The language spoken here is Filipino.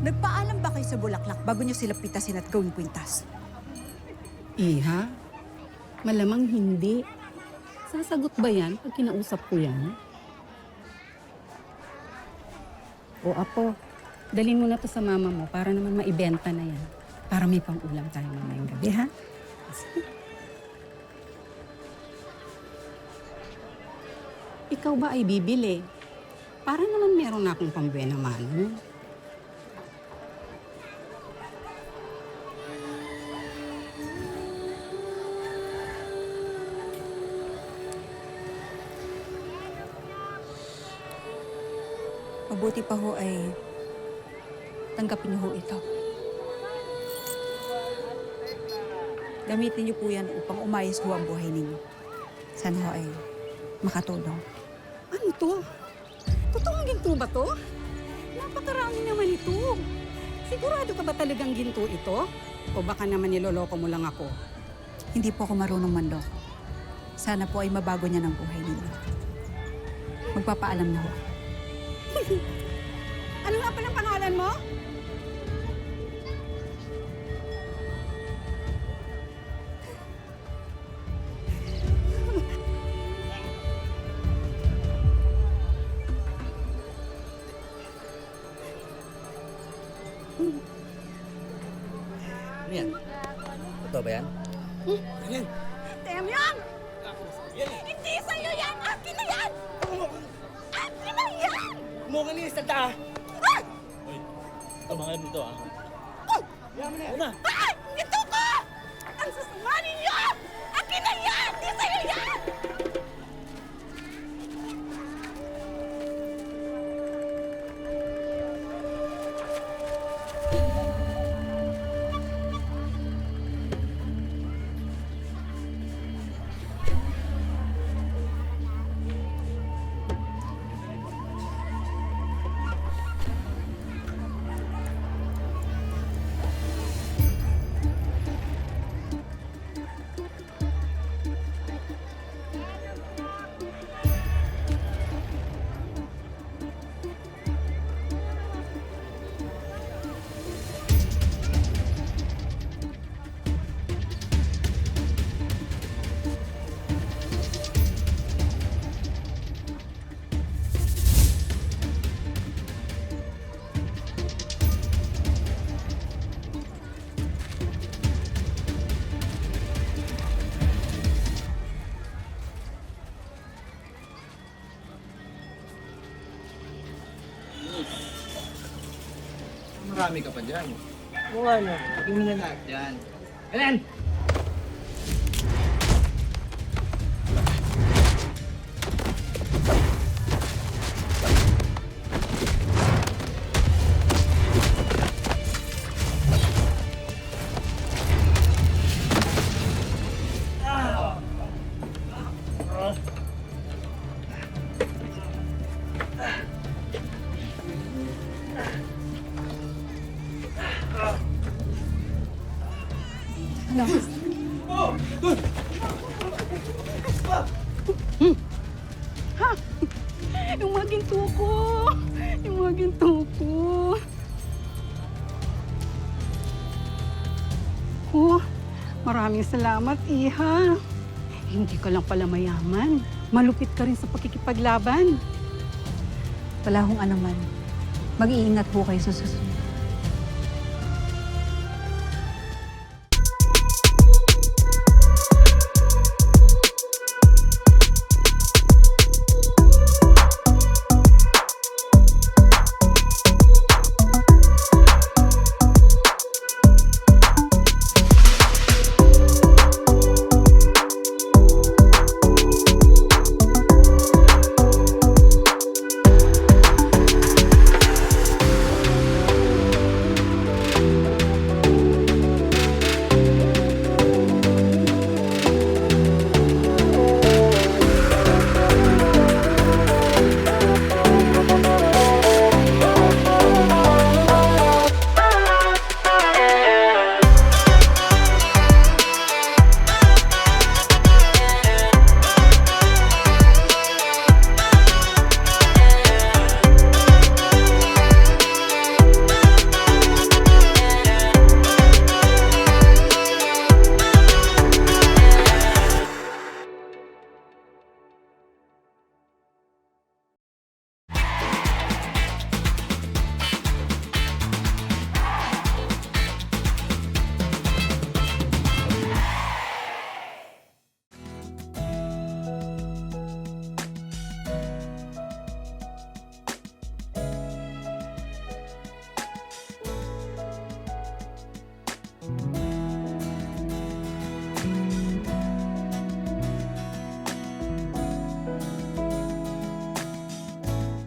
Nagpaalam ba kayo sa Bulaklak bago niyo sila pitasin at gawing kwintas? Iha, malamang hindi. Sasagot ba yan pag kinausap ko yan? O apo, dalhin mo na to sa mama mo para naman maibenta na yan. Para may pang-ulam tayo mamayang gabi, ha? Sige. Ikaw ba ay bibili? Para naman meron na akong pambuena mano. Mabuti pa ho ay tanggapin niyo ho ito. Gamitin niyo po yan upang umayos ho ang buhay ninyo. Sana ho ay makatulong. Ano to? Totoong ginto ba to? Napakarami naman ito. Sigurado ka ba talagang ginto ito? O baka naman niloloko mo lang ako? Hindi po ako marunong manloko. Sana po ay mabago niya ng buhay ninyo. Magpapaalam na ho. Ano nga palang pangalan mo? Ano yan? Totoo ba yan? Ano yan? Temyang! Hindi sa'yo yan! Akin na yan! Akin na yan! Mo ka nilis tagta ah! Uy, tumangan mo ito ah. Yaman na! Una! Ay! Ito ko! Ang sasama ninyo! Akin na yan! Hindi sa'yo yan! Marami ka pa dyan. Oo ano, pagin mo na lahat dyan. Ayan! Yung mga ginto ko! Yung mga ginto ko! Oh, maraming salamat, Iha. Hindi ka lang pala mayaman. Malupit ka rin sa pakikipaglaban. Wala hong anuman. Mag-iingat po kayo sa susunod.